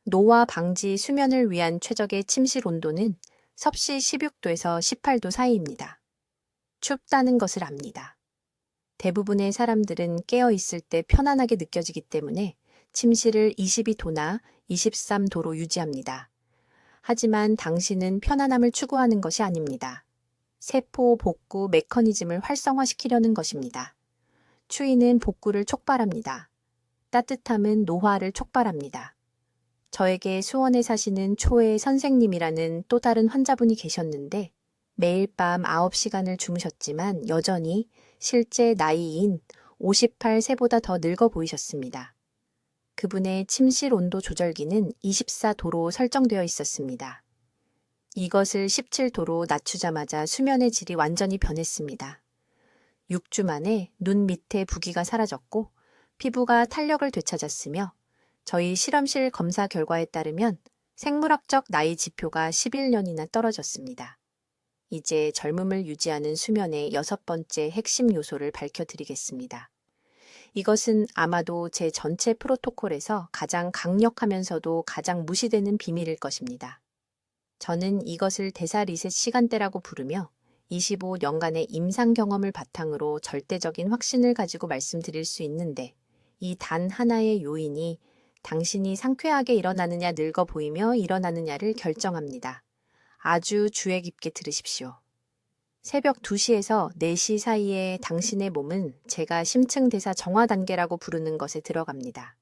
노화 방지 수면을 위한 최적의 침실 온도는 섭씨 16도에서 18도 사이입니다. 춥다는 것을 압니다. 대부분의 사람들은 깨어 있을 때 편안하게 느껴지기 때문에 침실을 22도나 23도로 유지합니다. 하지만 당신은 편안함을 추구하는 것이 아닙니다. 세포 복구 메커니즘을 활성화시키려는 것입니다. 추위는 복구를 촉발합니다. 따뜻함은 노화를 촉발합니다. 저에게 수원에 사시는 초의 선생님이라는 또 다른 환자분이 계셨는데 매일 밤 9시간을 주무셨지만 여전히 실제 나이인 58세보다 더 늙어 보이셨습니다. 그분의 침실 온도 조절기는 24도로 설정되어 있었습니다. 이것을 17도로 낮추자마자 수면의 질이 완전히 변했습니다. 6주 만에 눈 밑에 부기가 사라졌고 피부가 탄력을 되찾았으며 저희 실험실 검사 결과에 따르면 생물학적 나이 지표가 11년이나 떨어졌습니다. 이제 젊음을 유지하는 수면의 6번째 핵심 요소를 밝혀드리겠습니다. 이것은 아마도 제 전체 프로토콜에서 가장 강력하면서도 가장 무시되는 비밀일 것입니다. 저는 이것을 대사 리셋 시간대라고 부르며 25년간의 임상 경험을 바탕으로 절대적인 확신을 가지고 말씀드릴 수 있는데 이 단 하나의 요인이 당신이 상쾌하게 일어나느냐 늙어 보이며 일어나느냐를 결정합니다. 아주 주의 깊게 들으십시오. 새벽 2시에서 4시 사이에 당신의 몸은 제가 심층 대사 정화 단계라고 부르는 것에 들어갑니다.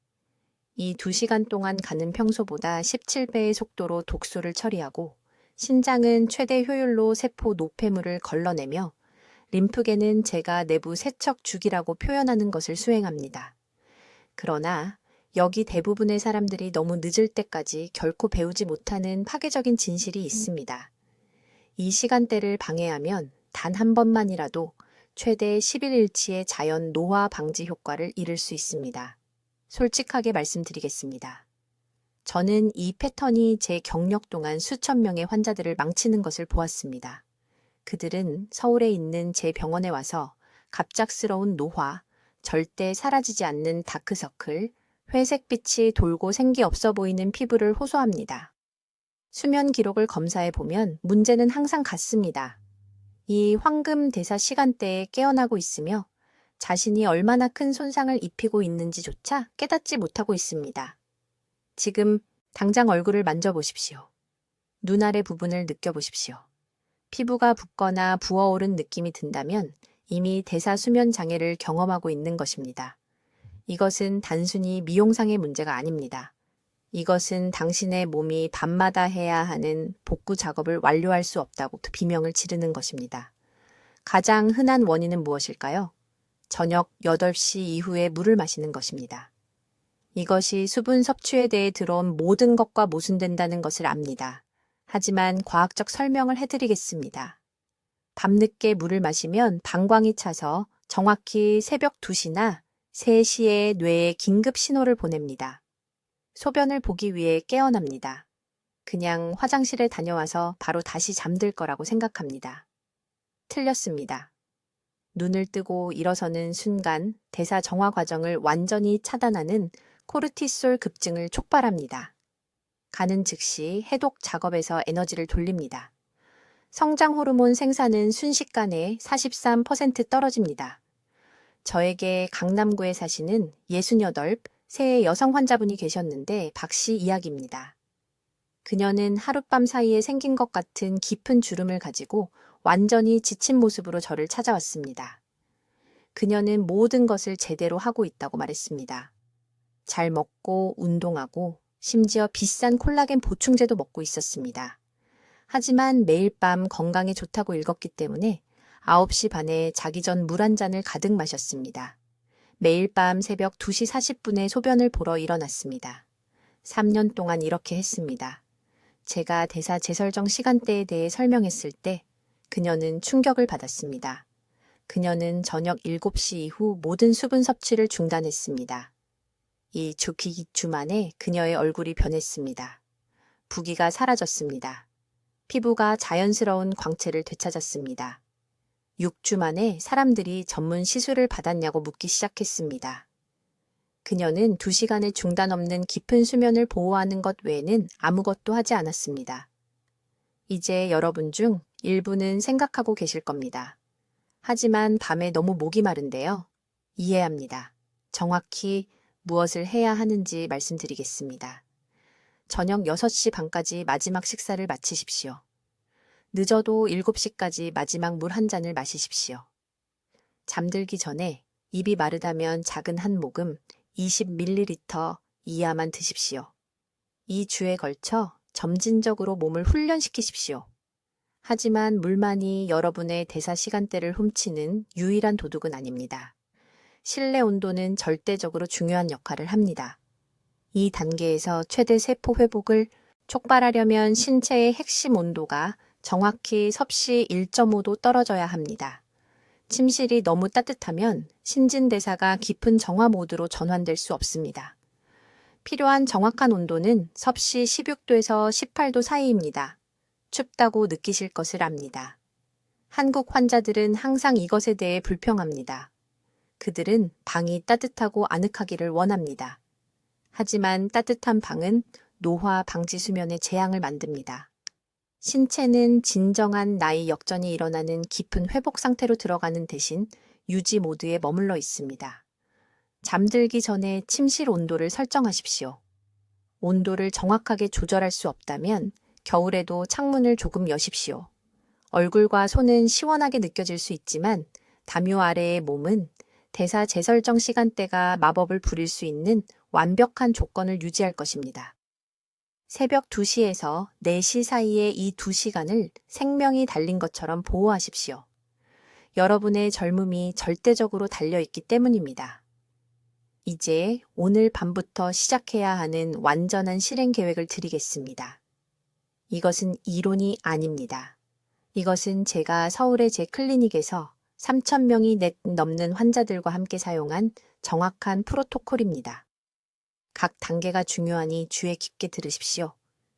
이 2시간 동안 가는 평소보다 17배의 속도로 독소를 처리하고 신장은 최대 효율로 세포 노폐물을 걸러내며 림프계는 제가 내부 세척 주기라고 표현하는 것을 수행합니다. 그러나 여기 대부분의 사람들이 너무 늦을 때까지 결코 배우지 못하는 파괴적인 진실이 있습니다. 이 시간대를 방해하면 단 한 번만이라도 최대 11일치의 자연 노화 방지 효과를 잃을 수 있습니다. 솔직하게 말씀드리겠습니다. 저는 이 패턴이 제 경력 동안 수천 명의 환자들을 망치는 것을 보았습니다. 그들은 서울에 있는 제 병원에 와서 갑작스러운 노화, 절대 사라지지 않는 다크서클, 회색빛이 돌고 생기 없어 보이는 피부를 호소합니다. 수면 기록을 검사해 보면 문제는 항상 같습니다. 이 황금 대사 시간대에 깨어나고 있으며 자신이 얼마나 큰 손상을 입히고 있는지조차 깨닫지 못하고 있습니다. 지금 당장 얼굴을 만져보십시오. 눈 아래 부분을 느껴보십시오. 피부가 붓거나 부어오른 느낌이 든다면 이미 대사 수면 장애를 경험하고 있는 것입니다. 이것은 단순히 미용상의 문제가 아닙니다. 이것은 당신의 몸이 밤마다 해야 하는 복구 작업을 완료할 수 없다고 비명을 지르는 것입니다. 가장 흔한 원인은 무엇일까요? 저녁 8시 이후에 물을 마시는 것입니다. 이것이 수분 섭취에 대해 들어온 모든 것과 모순된다는 것을 압니다. 하지만 과학적 설명을 해드리겠습니다. 밤늦게 물을 마시면 방광이 차서 정확히 새벽 2시나 3시에 뇌에 긴급 신호를 보냅니다. 소변을 보기 위해 깨어납니다. 그냥 화장실에 다녀와서 바로 다시 잠들 거라고 생각합니다. 틀렸습니다. 눈을 뜨고 일어서는 순간 대사 정화 과정을 완전히 차단하는 코르티솔 급증을 촉발합니다. 가는 즉시 해독 작업에서 에너지를 돌립니다. 성장 호르몬 생산은 순식간에 43% 떨어집니다. 저에게 강남구에 사시는 68, 세 여성 환자분이 계셨는데 박 씨 이야기입니다. 그녀는 하룻밤 사이에 생긴 것 같은 깊은 주름을 가지고 완전히 지친 모습으로 저를 찾아왔습니다. 그녀는 모든 것을 제대로 하고 있다고 말했습니다. 잘 먹고 운동하고 심지어 비싼 콜라겐 보충제도 먹고 있었습니다. 하지만 매일 밤 건강에 좋다고 읽었기 때문에 9시 반에 자기 전 물 한 잔을 가득 마셨습니다. 매일 밤 새벽 2시 40분에 소변을 보러 일어났습니다. 3년 동안 이렇게 했습니다. 제가 대사 재설정 시간대에 대해 설명했을 때 그녀는 충격을 받았습니다. 그녀는 저녁 7시 이후 모든 수분 섭취를 중단했습니다. 이 주기 2주 만에 그녀의 얼굴이 변했습니다. 부기가 사라졌습니다. 피부가 자연스러운 광채를 되찾았습니다. 6주 만에 사람들이 전문 시술을 받았냐고 묻기 시작했습니다. 그녀는 2시간의 중단 없는 깊은 수면을 보호하는 것 외에는 아무것도 하지 않았습니다. 이제 여러분 중 일부는 생각하고 계실 겁니다. 하지만 밤에 너무 목이 마른데요. 이해합니다. 정확히 무엇을 해야 하는지 말씀드리겠습니다. 저녁 6시 반까지 마지막 식사를 마치십시오. 늦어도 7시까지 마지막 물 한 잔을 마시십시오. 잠들기 전에 입이 마르다면 작은 한 모금 20ml 이하만 드십시오. 이 주에 걸쳐 점진적으로 몸을 훈련시키십시오. 하지만 물만이 여러분의 대사 시간대를 훔치는 유일한 도둑은 아닙니다. 실내 온도는 절대적으로 중요한 역할을 합니다. 이 단계에서 최대 세포 회복을 촉발하려면 신체의 핵심 온도가 정확히 섭씨 1.5도 떨어져야 합니다. 침실이 너무 따뜻하면 신진대사가 깊은 정화 모드로 전환될 수 없습니다. 필요한 정확한 온도는 섭씨 16도에서 18도 사이입니다. 춥다고 느끼실 것을 압니다. 한국 환자들은 항상 이것에 대해 불평합니다. 그들은 방이 따뜻하고 아늑하기를 원합니다. 하지만 따뜻한 방은 노화 방지 수면에 재앙을 만듭니다. 신체는 진정한 나이 역전이 일어나는 깊은 회복 상태로 들어가는 대신 유지 모드에 머물러 있습니다. 잠들기 전에 침실 온도를 설정하십시오. 온도를 정확하게 조절할 수 없다면 겨울에도 창문을 조금 여십시오. 얼굴과 손은 시원하게 느껴질 수 있지만 담요 아래의 몸은 대사 재설정 시간대가 마법을 부릴 수 있는 완벽한 조건을 유지할 것입니다. 새벽 2시에서 4시 사이의 이 2시간을 생명이 달린 것처럼 보호하십시오. 여러분의 젊음이 절대적으로 달려있기 때문입니다. 이제 오늘 밤부터 시작해야 하는 완전한 실행 계획을 드리겠습니다. 이것은 이론이 아닙니다. 이것은 제가 서울의 제 클리닉에서 3,000명이 넘는 환자들과 함께 사용한 정확한 프로토콜입니다. 각 단계가 중요하니 주의 깊게 들으십시오.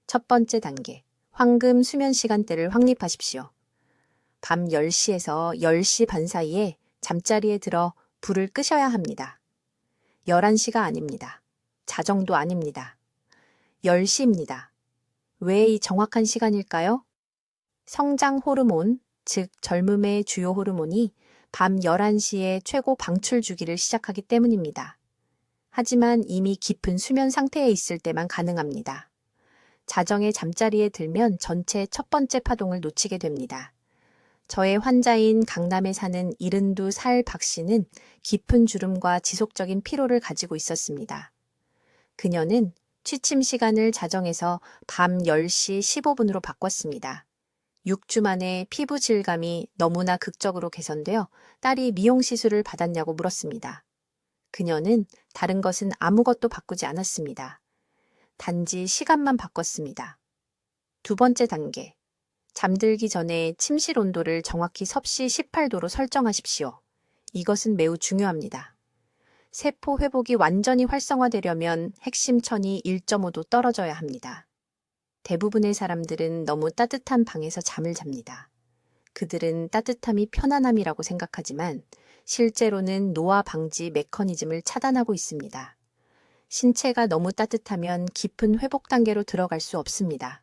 첫 번째 단계, 황금 수면 시간대를 확립하십시오. 밤 10시에서 10시 반 사이에 잠자리에 들어 불을 끄셔야 합니다. 11시가 아닙니다. 자정도 아닙니다. 10시입니다. 왜 이 정확한 시간일까요? 성장 호르몬, 즉 젊음의 주요 호르몬이 밤 11시에 최고 방출 주기를 시작하기 때문입니다. 하지만 이미 깊은 수면 상태에 있을 때만 가능합니다. 자정에 잠자리에 들면 전체 첫 번째 파동을 놓치게 됩니다. 저의 환자인 강남에 사는 72살 박 씨는 깊은 주름과 지속적인 피로를 가지고 있었습니다. 그녀는 취침 시간을 자정에서 밤 10시 15분으로 바꿨습니다. 6주 만에 피부 질감이 너무나 극적으로 개선되어 딸이 미용 시술을 받았냐고 물었습니다. 그녀는 다른 것은 아무것도 바꾸지 않았습니다. 단지 시간만 바꿨습니다. 두 번째 단계. 잠들기 전에 침실 온도를 정확히 섭씨 18도로 설정하십시오. 이것은 매우 중요합니다. 세포 회복이 완전히 활성화되려면 핵심 천이 1.5도 떨어져야 합니다. 대부분의 사람들은 너무 따뜻한 방에서 잠을 잡니다. 그들은 따뜻함이 편안함이라고 생각하지만 실제로는 노화 방지 메커니즘을 차단하고 있습니다. 신체가 너무 따뜻하면 깊은 회복 단계로 들어갈 수 없습니다.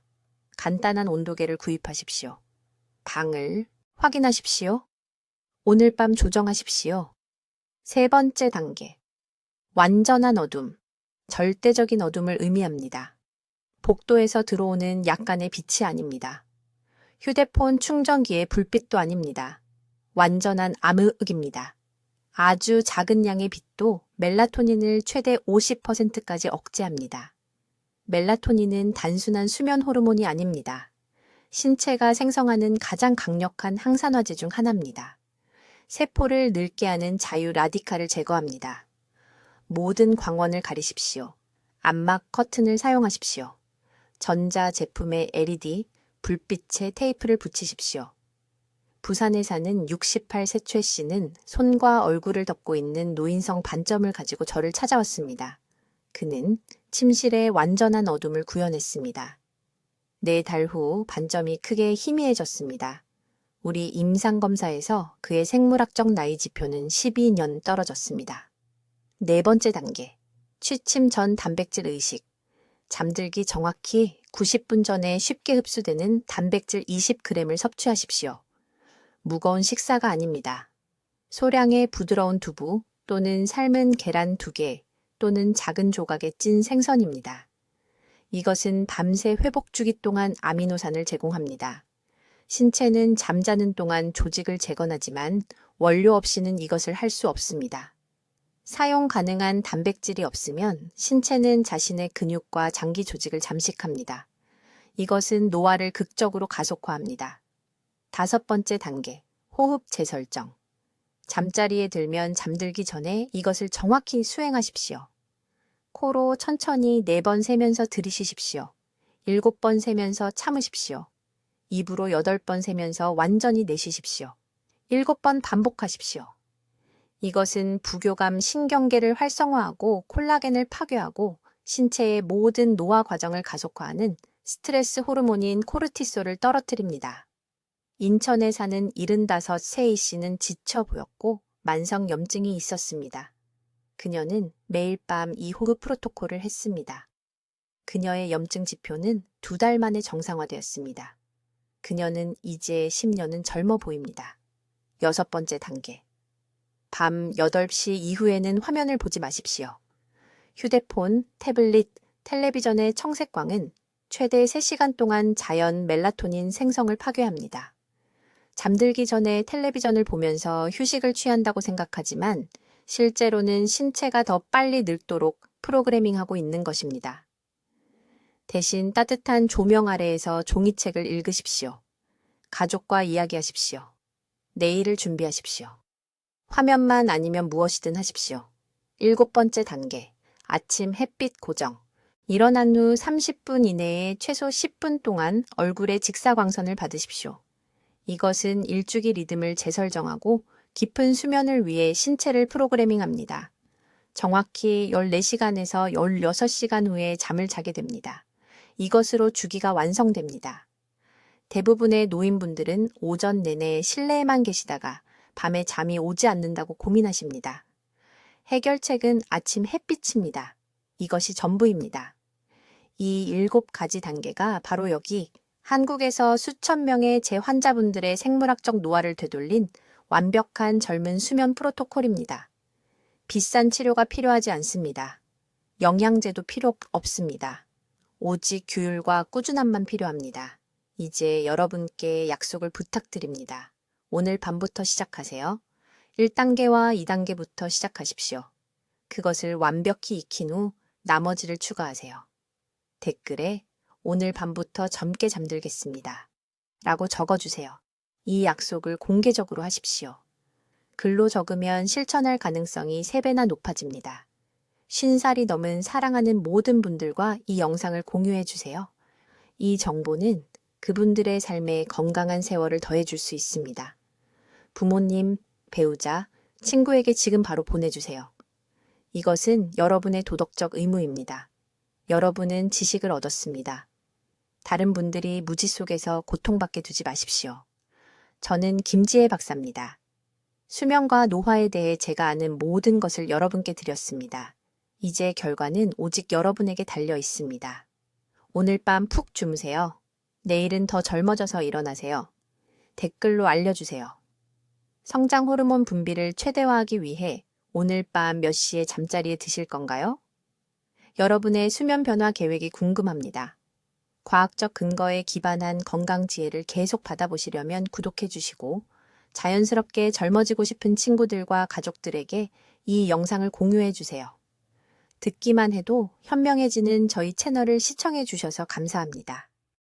간단한 온도계를 구입하십시오. 방을 확인하십시오. 오늘 밤 조정하십시오. 세 번째 단계. 완전한 어둠, 절대적인 어둠을 의미합니다. 복도에서 들어오는 약간의 빛이 아닙니다. 휴대폰 충전기의 불빛도 아닙니다. 완전한 암흑입니다. 아주 작은 양의 빛도 멜라토닌을 최대 50%까지 억제합니다. 멜라토닌은 단순한 수면 호르몬이 아닙니다. 신체가 생성하는 가장 강력한 항산화제 중 하나입니다. 세포를 늙게 하는 자유 라디칼을 제거합니다. 모든 광원을 가리십시오. 암막 커튼을 사용하십시오. 전자 제품의 LED, 불빛에 테이프를 붙이십시오. 부산에 사는 68세 최 씨는 손과 얼굴을 덮고 있는 노인성 반점을 가지고 저를 찾아왔습니다. 그는 침실에 완전한 어둠을 구현했습니다. 4달 후 반점이 크게 희미해졌습니다. 우리 임상검사에서 그의 생물학적 나이 지표는 12년 떨어졌습니다. 네 번째 단계, 취침 전 단백질 의식. 잠들기 정확히 90분 전에 쉽게 흡수되는 단백질 20g을 섭취하십시오. 무거운 식사가 아닙니다. 소량의 부드러운 두부 또는 삶은 계란 2개 또는 작은 조각의 찐 생선입니다. 이것은 밤새 회복 주기 동안 아미노산을 제공합니다. 신체는 잠자는 동안 조직을 재건하지만 원료 없이는 이것을 할 수 없습니다. 사용 가능한 단백질이 없으면 신체는 자신의 근육과 장기 조직을 잠식합니다. 이것은 노화를 극적으로 가속화합니다. 5번째 단계, 호흡 재설정. 잠자리에 들면 잠들기 전에 이것을 정확히 수행하십시오. 코로 천천히 4번 세면서 들이쉬십시오. 7번 세면서 참으십시오. 입으로 8번 세면서 완전히 내쉬십시오. 7번 반복하십시오. 이것은 부교감 신경계를 활성화하고 콜라겐을 파괴하고 신체의 모든 노화 과정을 가속화하는 스트레스 호르몬인 코르티솔을 떨어뜨립니다. 인천에 사는 75 세이 씨는 지쳐 보였고 만성염증이 있었습니다. 그녀는 매일 밤 이 호흡 프로토콜을 했습니다. 그녀의 염증 지표는 2달 만에 정상화되었습니다. 그녀는 이제 10년은 젊어 보입니다. 6번째 단계. 밤 8시 이후에는 화면을 보지 마십시오. 휴대폰, 태블릿, 텔레비전의 청색광은 최대 3시간 동안 자연 멜라토닌 생성을 파괴합니다. 잠들기 전에 텔레비전을 보면서 휴식을 취한다고 생각하지만 실제로는 신체가 더 빨리 늙도록 프로그래밍하고 있는 것입니다. 대신 따뜻한 조명 아래에서 종이책을 읽으십시오. 가족과 이야기하십시오. 내일을 준비하십시오. 화면만 아니면 무엇이든 하십시오. 7번째 단계. 아침 햇빛 고정. 일어난 후 30분 이내에 최소 10분 동안 얼굴에 직사광선을 받으십시오. 이것은 일주기 리듬을 재설정하고 깊은 수면을 위해 신체를 프로그래밍합니다. 정확히 14시간에서 16시간 후에 잠을 자게 됩니다. 이것으로 주기가 완성됩니다. 대부분의 노인분들은 오전 내내 실내에만 계시다가 밤에 잠이 오지 않는다고 고민하십니다. 해결책은 아침 햇빛입니다. 이것이 전부입니다. 이 7가지 단계가 바로 여기 한국에서 수천 명의 재환자분들의 생물학적 노화를 되돌린 완벽한 젊은 수면 프로토콜입니다. 비싼 치료가 필요하지 않습니다. 영양제도 필요 없습니다. 오직 규율과 꾸준함만 필요합니다. 이제 여러분께 약속을 부탁드립니다. 오늘 밤부터 시작하세요. 1단계와 2단계부터 시작하십시오. 그것을 완벽히 익힌 후 나머지를 추가하세요. 댓글에 오늘 밤부터 젊게 잠들겠습니다. 라고 적어주세요. 이 약속을 공개적으로 하십시오. 글로 적으면 실천할 가능성이 3배나 높아집니다. 50살이 넘은 사랑하는 모든 분들과 이 영상을 공유해 주세요. 이 정보는 그분들의 삶에 건강한 세월을 더해줄 수 있습니다. 부모님, 배우자, 친구에게 지금 바로 보내주세요. 이것은 여러분의 도덕적 의무입니다. 여러분은 지식을 얻었습니다. 다른 분들이 무지 속에서 고통받게 두지 마십시오. 저는 김지혜 박사입니다. 수면과 노화에 대해 제가 아는 모든 것을 여러분께 드렸습니다. 이제 결과는 오직 여러분에게 달려 있습니다. 오늘 밤 푹 주무세요. 내일은 더 젊어져서 일어나세요. 댓글로 알려주세요. 성장 호르몬 분비를 최대화하기 위해 오늘 밤 몇 시에 잠자리에 드실 건가요? 여러분의 수면 변화 계획이 궁금합니다. 과학적 근거에 기반한 건강 지혜를 계속 받아보시려면 구독해 주시고 자연스럽게 젊어지고 싶은 친구들과 가족들에게 이 영상을 공유해 주세요. 듣기만 해도 현명해지는 저희 채널을 시청해 주셔서 감사합니다.